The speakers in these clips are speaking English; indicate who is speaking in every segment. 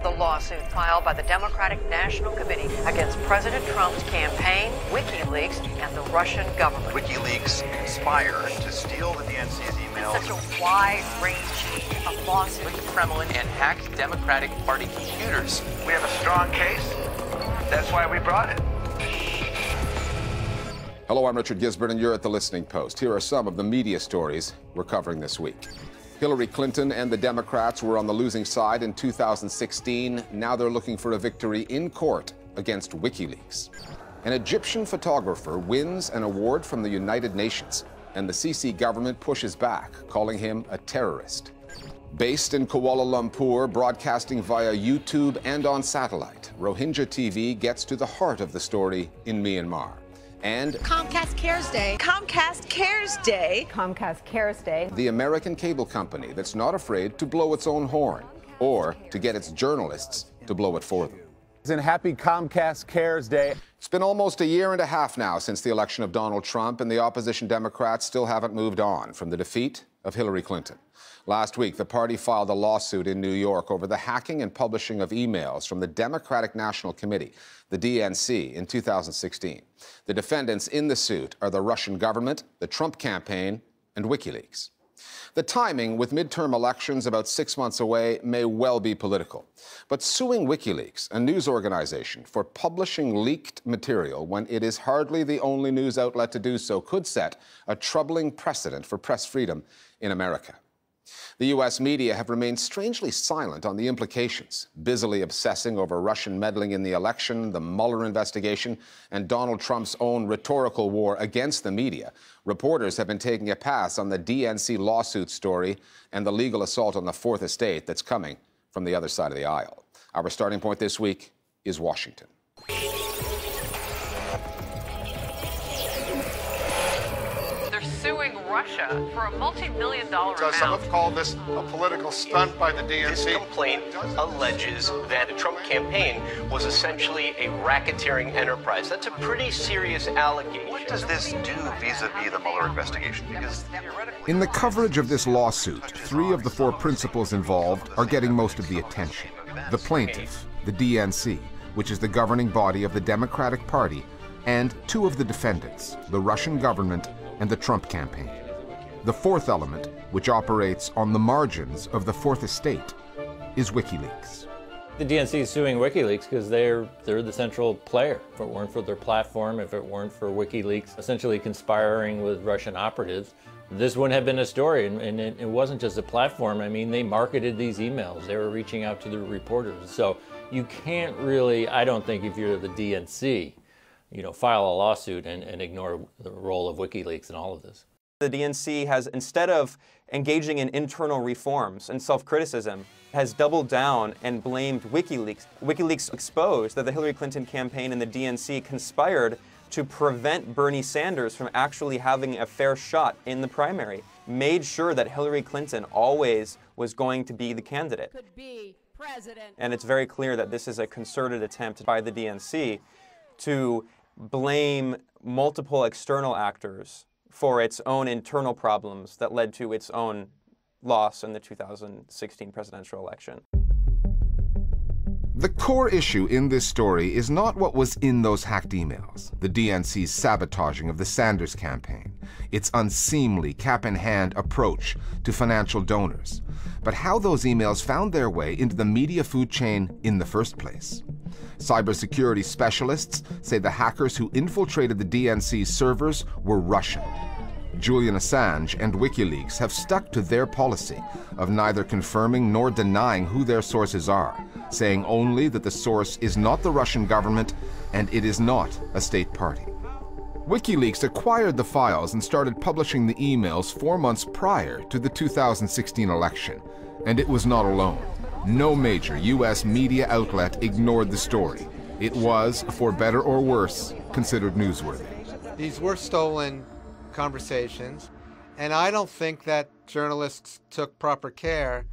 Speaker 1: The lawsuit filed by the Democratic National Committee against President Trump's campaign, WikiLeaks, and the Russian government.
Speaker 2: WikiLeaks conspired to steal the DNC's emails.
Speaker 1: It's such a wide-ranging of lawsuits.
Speaker 3: The Kremlin and hacked Democratic Party computers.
Speaker 2: We have a strong case. That's why we brought it.
Speaker 4: Hello, I'm Richard Gizbert, and you're at The Listening Post. Here are some of the media stories we're covering this week. Hillary Clinton and the Democrats were on the losing side in 2016. Now they're looking for a victory in court against WikiLeaks. An Egyptian photographer wins an award from the United Nations, and the Sisi government pushes back, calling him a terrorist. Based in Kuala Lumpur, broadcasting via YouTube and on satellite, Rohingya TV gets to the heart of the story in Myanmar. And
Speaker 5: Comcast Cares Day.
Speaker 6: Comcast Cares Day.
Speaker 5: Comcast Cares Day.
Speaker 4: the American cable company that's not afraid to blow its own horn or to get its journalists to blow it for them.
Speaker 7: And happy Comcast Cares Day.
Speaker 4: It's been almost a year and a half now since the election of Donald Trump, and the opposition Democrats still haven't moved on from the defeat of Hillary Clinton. Last week, the party filed a lawsuit in New York over the hacking and publishing of emails from the Democratic National Committee, the DNC, in 2016. The defendants in the suit are the Russian government, the Trump campaign, and WikiLeaks. The timing, with midterm elections about 6 months away, may well be political. But suing WikiLeaks, a news organization, for publishing leaked material when it is hardly the only news outlet to do so, could set a troubling precedent for press freedom in America. The U.S. media have remained strangely silent on the implications, busily obsessing over Russian meddling in the election, the Mueller investigation, and Donald Trump's own rhetorical war against the media. Reporters have been taking a pass on the DNC lawsuit story and the legal assault on the Fourth Estate that's coming from the other side of the aisle. Our starting point this week is Washington.
Speaker 1: Suing Russia for a multi-million-dollar amount.
Speaker 8: Some have called this a political stunt by the DNC.
Speaker 9: This complaint alleges that the Trump campaign was essentially a racketeering enterprise. That's a pretty serious allegation.
Speaker 2: What does this do vis-a-vis the Mueller investigation? Because
Speaker 4: In the coverage of this lawsuit, 3 of the 4 principals involved are getting most of the attention. The plaintiff, the DNC, which is the governing body of the Democratic Party, and 2 of the defendants, the Russian government and the Trump campaign. The 4th element, which operates on the margins of the Fourth Estate, is WikiLeaks.
Speaker 10: The DNC is suing WikiLeaks because they're the central player. If it weren't for their platform, if it weren't for WikiLeaks essentially conspiring with Russian operatives, this wouldn't have been a story. And it wasn't just a platform. I mean, they marketed these emails. They were reaching out to the reporters. So you can't really, I don't think, if you're the DNC, file a lawsuit and ignore the role of WikiLeaks in all of this.
Speaker 11: The DNC has, instead of engaging in internal reforms and self-criticism, has doubled down and blamed WikiLeaks. WikiLeaks exposed that the Hillary Clinton campaign and the DNC conspired to prevent Bernie Sanders from actually having a fair shot in the primary, made sure that Hillary Clinton always was going to be the candidate.
Speaker 5: Could be president.
Speaker 11: And it's very clear that this is a concerted attempt by the DNC to blame multiple external actors for its own internal problems that led to its own loss in the 2016 presidential election.
Speaker 4: The core issue in this story is not what was in those hacked emails, the DNC's sabotaging of the Sanders campaign, its unseemly cap-in-hand approach to financial donors, but how those emails found their way into the media food chain in the first place. Cybersecurity specialists say the hackers who infiltrated the DNC's servers were Russian. Julian Assange and WikiLeaks have stuck to their policy of neither confirming nor denying who their sources are, saying only that the source is not the Russian government and it is not a state party. WikiLeaks acquired the files and started publishing the emails 4 months prior to the 2016 election, and it was not alone. No major U.S. media outlet ignored the story. It was, for better or worse, considered newsworthy.
Speaker 12: These were stolen conversations, and I don't think that journalists took proper care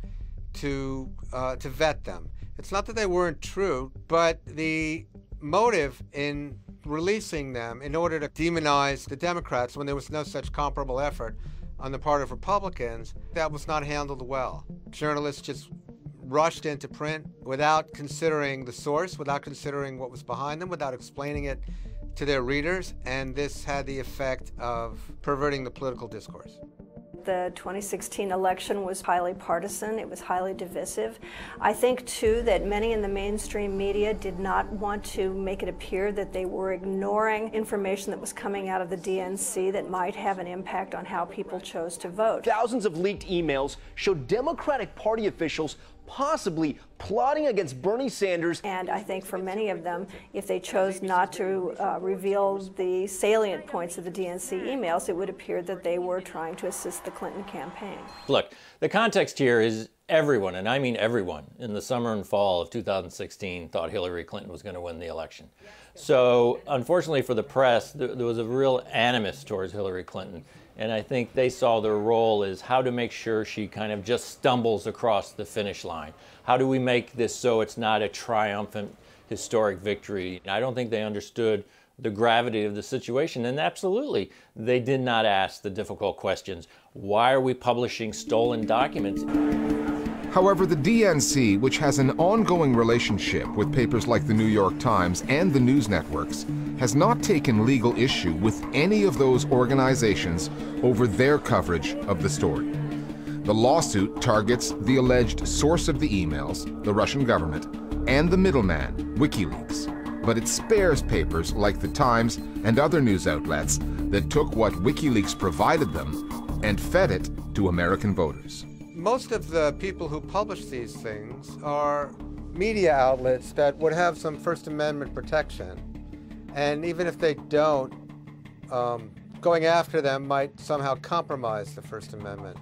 Speaker 12: to vet them. It's not that they weren't true, but the motive in releasing them in order to demonize the Democrats when there was no such comparable effort on the part of Republicans, that was not handled well. Journalists just rushed into print without considering the source, without considering what was behind them, without explaining it to their readers, and this had the effect of perverting the political discourse.
Speaker 13: The 2016 election was highly partisan. It was highly divisive. I think, too, that many in the mainstream media did not want to make it appear that they were ignoring information that was coming out of the DNC that might have an impact on how people chose to vote.
Speaker 14: Thousands of leaked emails showed Democratic Party officials possibly plotting against Bernie Sanders.
Speaker 13: And I think for many of them, if they chose not to reveal the salient points of the DNC emails, it would appear that they were trying to assist the Clinton campaign.
Speaker 10: Look, the context here is everyone, and I mean everyone, in the summer and fall of 2016 thought Hillary Clinton was going to win the election. So unfortunately for the press, there was a real animus towards Hillary Clinton. And I think they saw their role as how to make sure she kind of just stumbles across the finish line. How do we make this so it's not a triumphant, historic victory? I don't think they understood the gravity of the situation. And absolutely, they did not ask the difficult questions. Why are we publishing stolen documents?
Speaker 4: However, the DNC, which has an ongoing relationship with papers like the New York Times and the news networks, has not taken legal issue with any of those organizations over their coverage of the story. The lawsuit targets the alleged source of the emails, the Russian government, and the middleman, WikiLeaks. But it spares papers like the Times and other news outlets that took what WikiLeaks provided them and fed it to American voters.
Speaker 12: Most of the people who publish these things are media outlets that would have some First Amendment protection. And even if they don't, going after them might somehow compromise the First Amendment.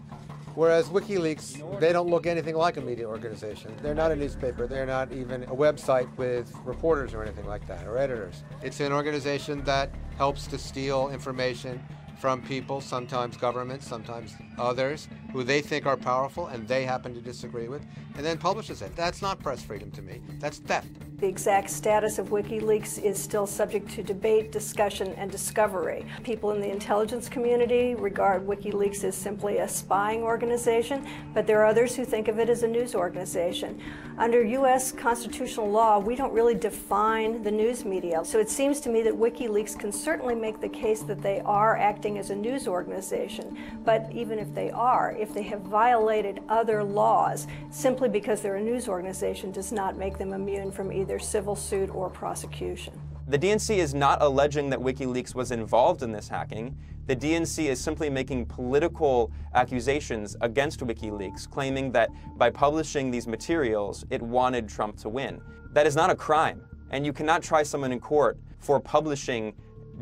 Speaker 12: Whereas WikiLeaks, they don't look anything like a media organization. They're not a newspaper. They're not even a website with reporters or anything like that, or editors. It's an organization that helps to steal information from people, sometimes governments, sometimes others, who they think are powerful and they happen to disagree with, and then publishes it. That's not press freedom to me. That's theft.
Speaker 13: The exact status of WikiLeaks is still subject to debate, discussion, and discovery. People in the intelligence community regard WikiLeaks as simply a spying organization, but there are others who think of it as a news organization. Under U.S. constitutional law, we don't really define the news media. So it seems to me that WikiLeaks can certainly make the case that they are acting as a news organization. But even if they are, if they have violated other laws, simply because they're a news organization does not make them immune from either civil suit or prosecution.
Speaker 11: The DNC is not alleging that WikiLeaks was involved in this hacking. The DNC is simply making political accusations against WikiLeaks, claiming that by publishing these materials, it wanted Trump to win. That is not a crime, and you cannot try someone in court for publishing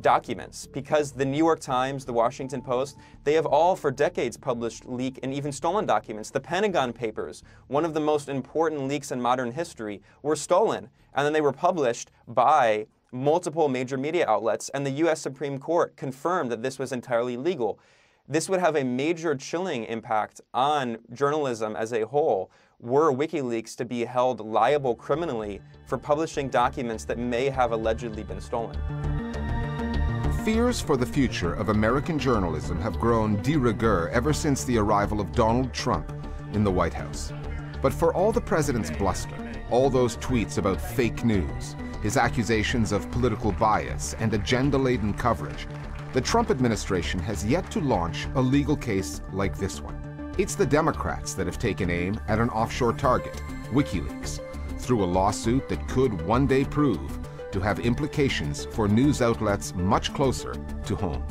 Speaker 11: documents, because the New York Times, the Washington Post, they have all for decades published leaked and even stolen documents. The Pentagon Papers, one of the most important leaks in modern history, were stolen, and then they were published by multiple major media outlets, and the U.S. Supreme Court confirmed that this was entirely legal. This would have a major chilling impact on journalism as a whole were WikiLeaks to be held liable criminally for publishing documents that may have allegedly been stolen.
Speaker 4: Fears for the future of American journalism have grown de rigueur ever since the arrival of Donald Trump in the White House. But for all the president's bluster, all those tweets about fake news, his accusations of political bias and agenda-laden coverage, the Trump administration has yet to launch a legal case like this one. It's the Democrats that have taken aim at an offshore target, WikiLeaks, through a lawsuit that could one day prove to have implications for news outlets much closer to home.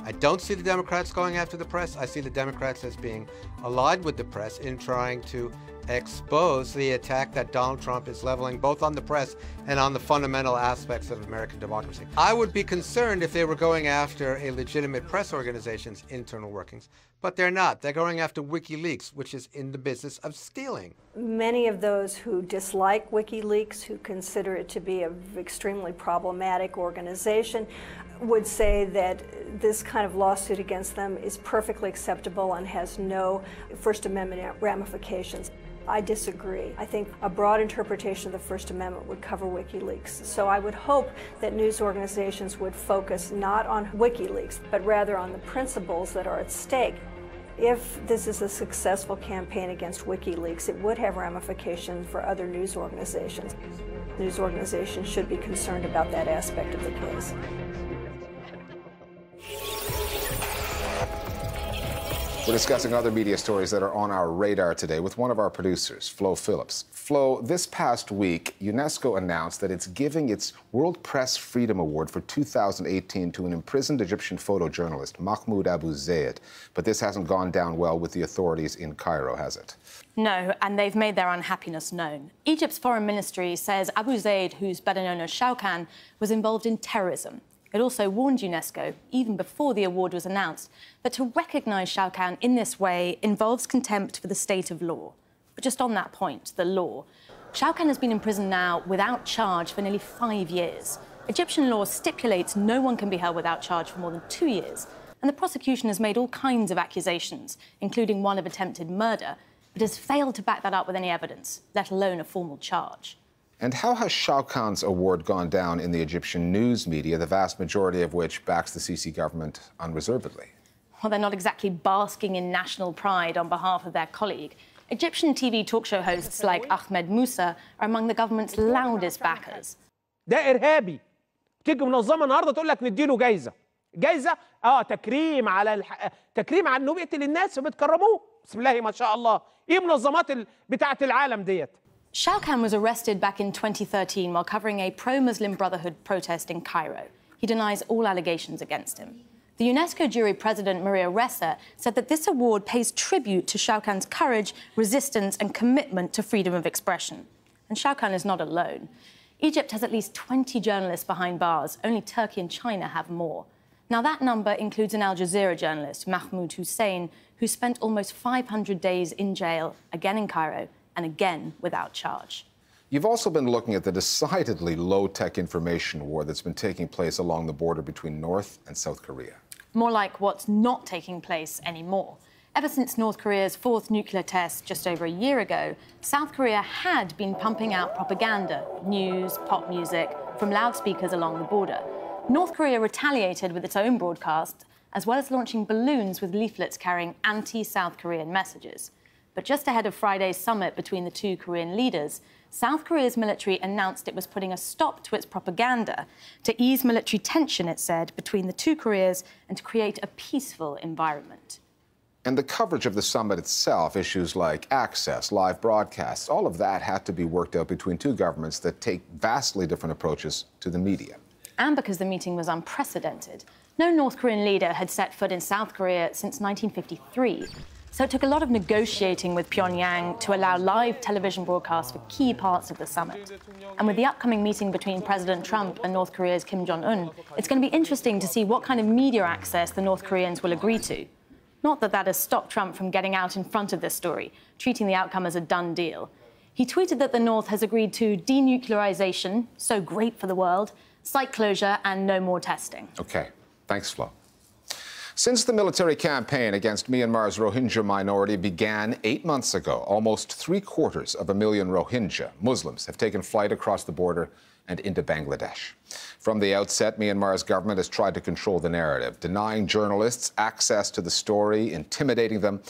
Speaker 12: I don't see the Democrats going after the press. I see the Democrats as being allied with the press in trying to expose the attack that Donald Trump is leveling both on the press and on the fundamental aspects of American democracy. I would be concerned if they were going after a legitimate press organization's internal workings, but they're not. They're going after WikiLeaks, which is in the business of stealing.
Speaker 13: Many of those who dislike WikiLeaks, who consider it to be an extremely problematic organization, would say that this kind of lawsuit against them is perfectly acceptable and has no First Amendment ramifications. I disagree. I think a broad interpretation of the First Amendment would cover WikiLeaks. So I would hope that news organizations would focus not on WikiLeaks, but rather on the principles that are at stake. If this is a successful campaign against WikiLeaks, it would have ramifications for other news organizations. News organizations should be concerned about that aspect of the case.
Speaker 4: We're discussing other media stories that are on our radar today with one of our producers, Flo Phillips. Flo, this past week, UNESCO announced that it's giving its World Press Freedom Award for 2018 to an imprisoned Egyptian photojournalist, Mahmoud Abu Zaid. But this hasn't gone down well with the authorities in Cairo, has it?
Speaker 15: No, and they've made their unhappiness known. Egypt's foreign ministry says Abu Zaid, who's better known as Shawkan, was involved in terrorism. It also warned UNESCO, even before the award was announced, that to recognise Shawkan in this way involves contempt for the state of law. But just on that point, the law. Shawkan has been in prison now without charge for nearly 5 years. Egyptian law stipulates no one can be held without charge for more than 2 years, and the prosecution has made all kinds of accusations, including one of attempted murder, but has failed to back that up with any evidence, let alone a formal charge.
Speaker 4: And how has Shawkan's award gone down in the Egyptian news media, the vast majority of which backs the Sisi government unreservedly?
Speaker 15: Well, they're not exactly basking in national pride on behalf of their colleague. Egyptian TV talk show hosts like Ahmed Musa are among the government's loudest backers.
Speaker 16: ده إرهابي. تيجي منظمة النهارده تقول لك نديله جايزة. جايزة تكريم على تكريم على انه بيقتل الناس وبتكرموه. بسم الله ما شاء الله. ايه منظمات بتاعة العالم ديت؟
Speaker 15: Shawkan was arrested back in 2013 while covering a pro-Muslim Brotherhood protest in Cairo. He denies all allegations against him. The UNESCO jury president, Maria Ressa, said that this award pays tribute to Shawkan's courage, resistance and commitment to freedom of expression. And Shawkan is not alone. Egypt has at least 20 journalists behind bars. Only Turkey and China have more. Now, that number includes an Al Jazeera journalist, Mahmoud Hussein, who spent almost 500 days in jail, again in Cairo, and again without charge.
Speaker 4: You've also been looking at the decidedly low-tech information war that's been taking place along the border between North and South Korea.
Speaker 15: More like what's not taking place anymore. Ever since North Korea's fourth nuclear test just over a year ago, South Korea had been pumping out propaganda, news, pop music, from loudspeakers along the border. North Korea retaliated with its own broadcast, as well as launching balloons with leaflets carrying anti-South Korean messages. But just ahead of Friday's summit between the two Korean leaders, South Korea's military announced it was putting a stop to its propaganda to ease military tension, it said, between the two Koreas and to create a peaceful environment.
Speaker 4: And the coverage of the summit itself, issues like access, live broadcasts, all of that had to be worked out between two governments that take vastly different approaches to the media.
Speaker 15: And because the meeting was unprecedented. No North Korean leader had set foot in South Korea since 1953. So it took a lot of negotiating with Pyongyang to allow live television broadcasts for key parts of the summit. And with the upcoming meeting between President Trump and North Korea's Kim Jong-un, it's going to be interesting to see what kind of media access the North Koreans will agree to. Not that that has stopped Trump from getting out in front of this story, treating the outcome as a done deal. He tweeted that the North has agreed to denuclearization, so great for the world, site closure and no more testing.
Speaker 4: OK. Thanks, Flo. Since the military campaign against Myanmar's Rohingya minority began 8 months ago, almost 750,000 Rohingya Muslims have taken flight across the border and into Bangladesh. From the outset, Myanmar's government has tried to control the narrative, denying journalists access to the story, intimidating them,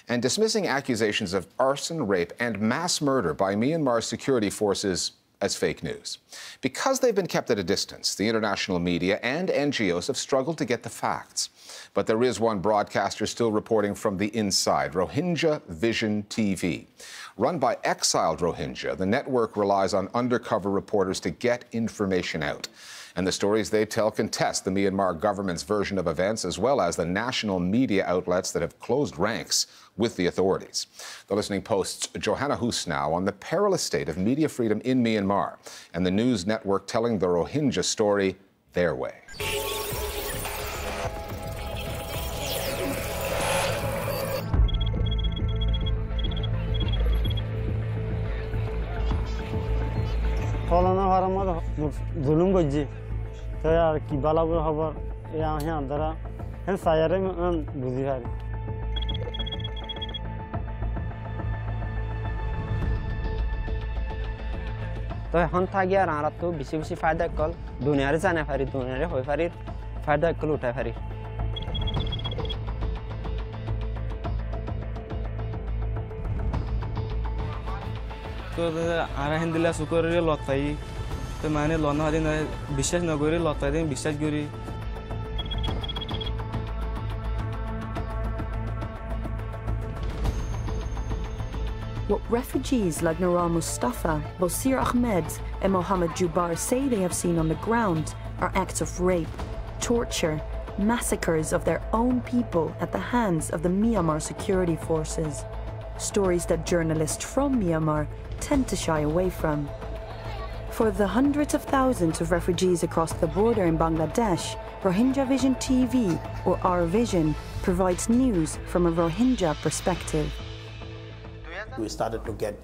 Speaker 4: and dismissing accusations of arson, rape, and mass murder by Myanmar's security forces as fake news. Because they've been kept at a distance, the international media and NGOs have struggled to get the facts. But there is one broadcaster still reporting from the inside, Rohingya Vision TV. Run by exiled Rohingya, the network relies on undercover reporters to get information out. And the stories they tell contest the Myanmar government's version of events, as well as the national media outlets that have closed ranks with the authorities. The Listening Post's Johanna Hoos now on the perilous state of media freedom in Myanmar, and the news network telling the Rohingya story their way.
Speaker 17: तो हम था गया रहा तो BC फायदा कल दुनिया रे जाने फारी दुनिया रे होय फारी फायदा कल उठा फारी
Speaker 18: করে আরাহিন দিলা সুকরে লতাই তো মানে লনা দিন বিশ্বাস না করে লতাই দিন বিশ্বাস করি
Speaker 19: What refugees like Noura Mustafa, Bosir Ahmed and Mohammed Jubar say they have seen on the ground are acts of rape, torture, massacres of their own people at the hands of the Myanmar security forces. Stories that journalists from Myanmar tend to shy away from. For the hundreds of thousands of refugees across the border in Bangladesh, Rohingya Vision TV, or Our Vision, provides news from a Rohingya perspective.
Speaker 20: We started to get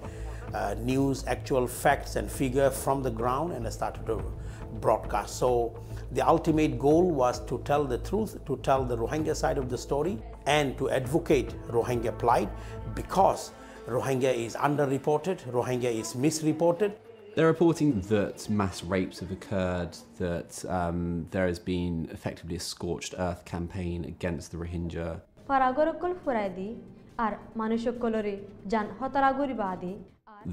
Speaker 20: news, actual facts and figures from the ground, and I started to broadcast. So the ultimate goal was to tell the truth, to tell the Rohingya side of the story, and to advocate Rohingya plight, because Rohingya is underreported, Rohingya is misreported.
Speaker 21: They're reporting that mass rapes have occurred, that there has been effectively a scorched earth campaign against the Rohingya.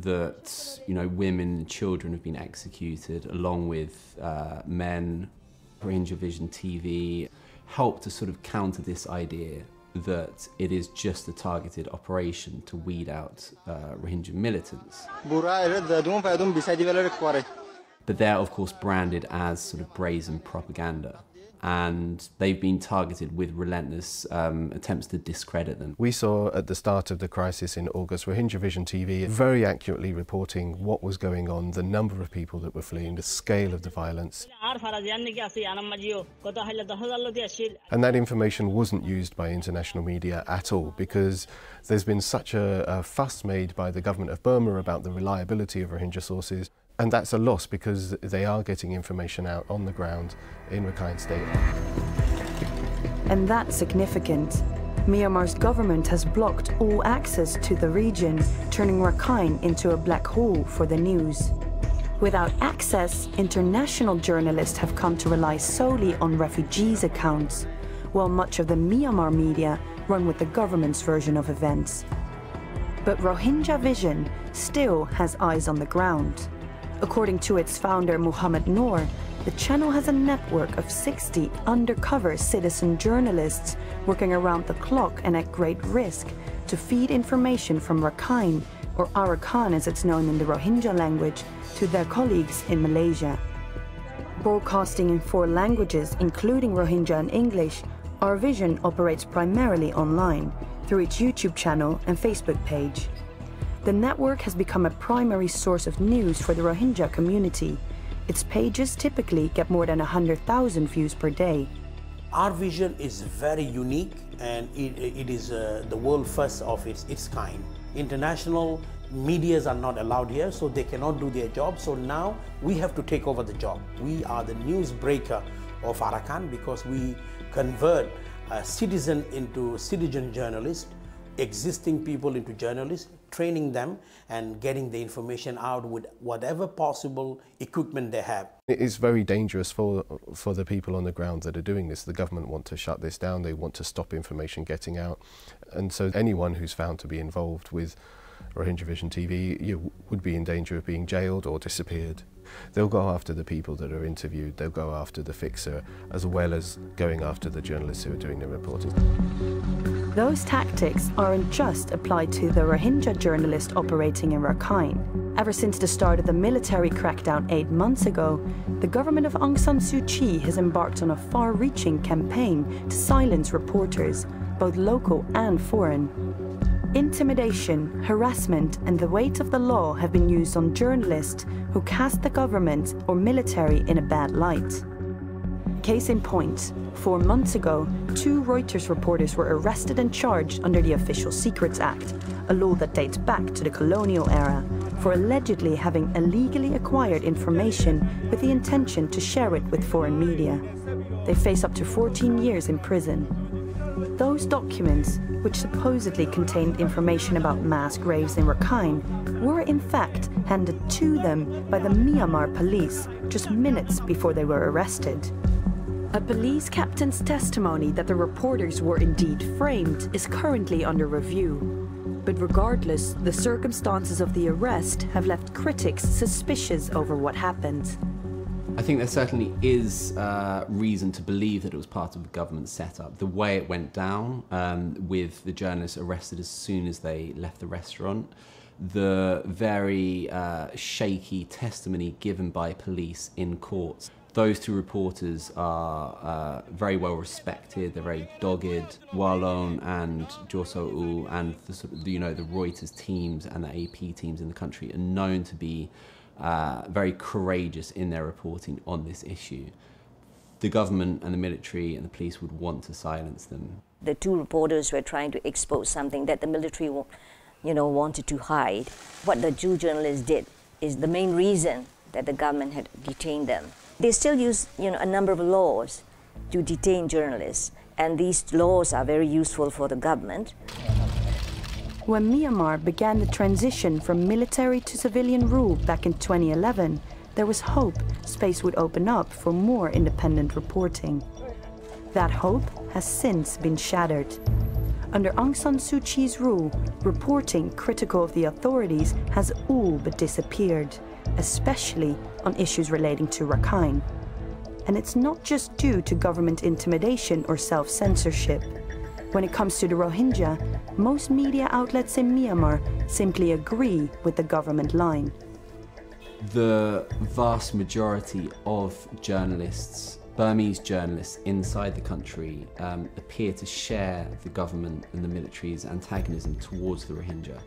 Speaker 21: That, you know, women and children have been executed along with men. Rohingya Vision TV help to sort of counter this idea that it is just a targeted operation to weed out Rohingya militants. But they're of course branded as sort of brazen propaganda. And they've been targeted with relentless attempts to discredit them.
Speaker 22: We saw at the start of the crisis in August, Rohingya Vision TV very accurately reporting what was going on, the number of people that were fleeing, the scale of the violence. And that information wasn't used by international media at all, because there's been such a fuss made by the government of Burma about the reliability of Rohingya sources. And that's a loss, because they are getting information out on the ground in Rakhine State.
Speaker 19: And that's significant. Myanmar's government has blocked all access to the region, turning Rakhine into a black hole for the news. Without access, international journalists have come to rely solely on refugees' accounts, while much of the Myanmar media run with the government's version of events. But Rohingya Vision still has eyes on the ground. According to its founder, Muhammad Noor, the channel has a network of 60 undercover citizen journalists working around the clock and at great risk to feed information from Rakhine, or Arakan as it's known in the Rohingya language, to their colleagues in Malaysia. Broadcasting in 4 languages, including Rohingya and English, Our Vision operates primarily online through its YouTube channel and Facebook page. The network has become a primary source of news for the Rohingya community. Its pages typically get more than 100,000 views per day.
Speaker 20: Our vision is very unique, and it is the world first of its kind. International medias are not allowed here, so they cannot do their job. So now we have to take over the job. We are the newsbreaker of Arakan, because we convert a citizen into citizen journalists, existing people into journalists, training them and getting the information out with whatever possible equipment they have.
Speaker 22: It is very dangerous for the people on the ground that are doing this. The government want to shut this down, they want to stop information getting out. And so anyone who's found to be involved with Rohingya Vision TV would be in danger of being jailed or disappeared. They'll go after the people that are interviewed, they'll go after the fixer, as well as going after the journalists who are doing the reporting.
Speaker 19: Those tactics aren't just applied to the Rohingya journalist operating in Rakhine. Ever since the start of the military crackdown 8 months ago, the government of Aung San Suu Kyi has embarked on a far-reaching campaign to silence reporters, both local and foreign. Intimidation, harassment, and the weight of the law have been used on journalists who cast the government or military in a bad light. Case in point, 4 months ago, 2 Reuters reporters were arrested and charged under the Official Secrets Act, a law that dates back to the colonial era, for allegedly having illegally acquired information with the intention to share it with foreign media. They face up to 14 years in prison. Those documents, which supposedly contained information about mass graves in Rakhine, were in fact handed to them by the Myanmar police just minutes before they were arrested. A police captain's testimony that the reporters were indeed framed is currently under review. But regardless, the circumstances of the arrest have left critics suspicious over what happened.
Speaker 21: I think there certainly is reason to believe that it was part of a government setup. The way it went down, with the journalists arrested as soon as they left the restaurant, the very shaky testimony given by police in courts. Those two reporters are very well respected. They're very dogged. Wallon and Joso-U and the Reuters teams and the AP teams in the country are known to be very courageous in their reporting on this issue. The government and the military and the police would want to silence them.
Speaker 3: The two reporters were trying to expose something that the military, wanted to hide. What the two journalists did is the main reason that the government had detained them. They still use, a number of laws to detain journalists, and these laws are very useful for the government.
Speaker 19: When Myanmar began the transition from military to civilian rule back in 2011, there was hope space would open up for more independent reporting. That hope has since been shattered. Under Aung San Suu Kyi's rule, reporting critical of the authorities has all but disappeared, especially on issues relating to Rakhine. And it's not just due to government intimidation or self-censorship. When it comes to the Rohingya, most media outlets in Myanmar simply agree with the government line.
Speaker 21: The vast majority of journalists, Burmese journalists inside the country, appear to share the government and the military's antagonism towards the Rohingya.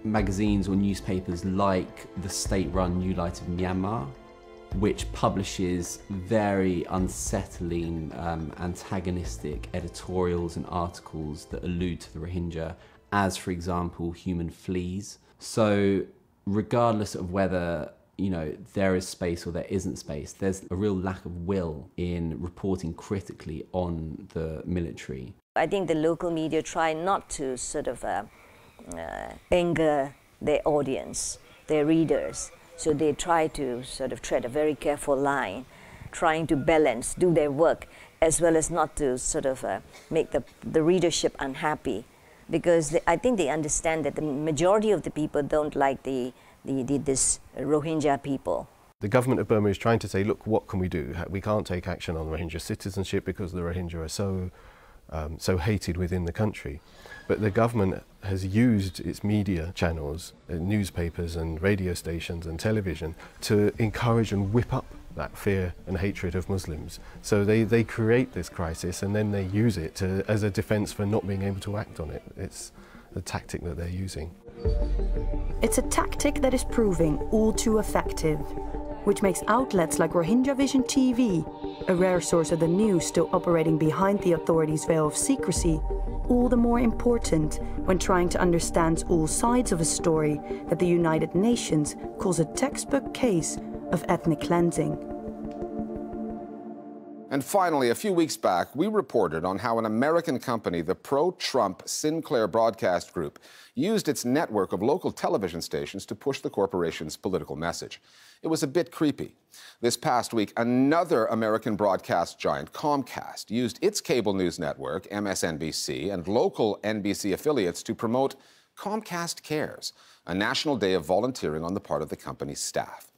Speaker 21: Magazines or newspapers like the state-run New Light of Myanmar, which publishes very unsettling, antagonistic editorials and articles that allude to the Rohingya, as, for example, human fleas. So regardless of whether there is space or there isn't space, there's a real lack of will in reporting critically on the military.
Speaker 3: I think the local media try not to anger their audience, their readers. So they try to tread a very careful line, trying to balance, do their work, as well as not to make the readership unhappy. Because I think they understand that the majority of the people don't like this Rohingya people.
Speaker 22: The government of Burma is trying to say, look, what can we do? We can't take action on Rohingya citizenship because the Rohingya are so hated within the country. But the government has used its media channels, newspapers and radio stations and television to encourage and whip up that fear and hatred of Muslims. So they create this crisis and then they use it as a defense for not being able to act on it. It's the tactic that they're using.
Speaker 19: It's a tactic that is proving all too effective, which makes outlets like Rohingya Vision TV, a rare source of the news still operating behind the authorities' veil of secrecy, all the more important when trying to understand all sides of a story that the United Nations calls a textbook case of ethnic cleansing.
Speaker 4: And finally, a few weeks back, we reported on how an American company, the pro-Trump Sinclair Broadcast Group, used its network of local television stations to push the corporation's political message. It was a bit creepy. This past week, another American broadcast giant, Comcast, used its cable news network, MSNBC, and local NBC affiliates to promote Comcast Cares, a national day of volunteering on the part of the company's staff.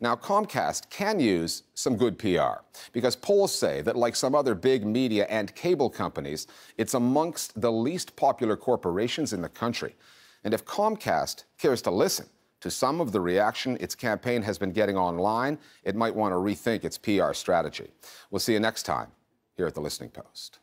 Speaker 4: Now, Comcast can use some good PR, because polls say that, like some other big media and cable companies, it's amongst the least popular corporations in the country. And if Comcast cares to listen to some of the reaction its campaign has been getting online, it might want to rethink its PR strategy. We'll see you next time here at The Listening Post.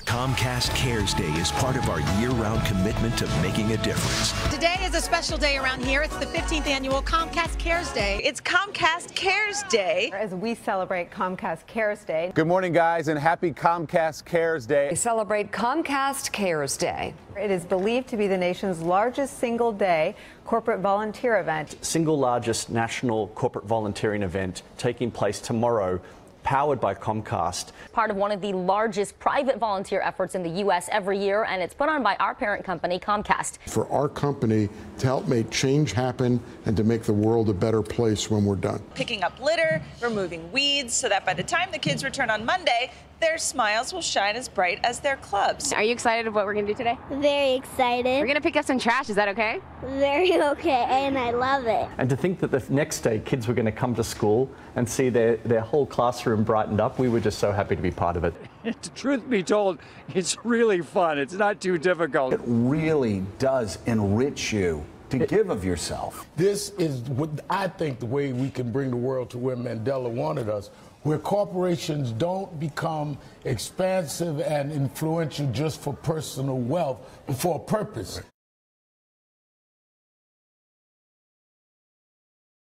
Speaker 6: Comcast Cares Day is part of our year-round commitment to making a difference.
Speaker 5: Today is a special day around here. It's the 15th annual Comcast Cares Day. It's Comcast Cares Day.
Speaker 23: As we celebrate Comcast Cares Day.
Speaker 7: Good morning, guys, and happy Comcast Cares Day.
Speaker 23: We celebrate Comcast Cares Day. It is believed to be the nation's largest single-day corporate volunteer event.
Speaker 24: Single largest national corporate volunteering event taking place tomorrow
Speaker 1: powered by Comcast.
Speaker 8: Part of one of the largest private volunteer efforts in the U.S. every year, and it's put on by our parent company, Comcast.
Speaker 9: For our company to help make change happen and to make the world a better place when we're done.
Speaker 24: Picking up litter, removing weeds, so that by the time the kids return on Monday, their smiles will shine as bright as their clubs.
Speaker 25: Are you excited about what we're going to do today?
Speaker 26: Very excited.
Speaker 25: We're going to pick up some trash. Is that okay?
Speaker 26: Very okay, and I love it.
Speaker 1: And to think that the next day kids were going to come to school and see their whole classroom brightened up, we were just so happy to be part of it.
Speaker 27: Truth be told, it's really fun. It's not too difficult.
Speaker 28: It really does enrich you to give of yourself.
Speaker 29: This is what I think the way we can bring the world to where Mandela wanted us, where corporations don't become expansive and influential just for personal wealth, but for a purpose.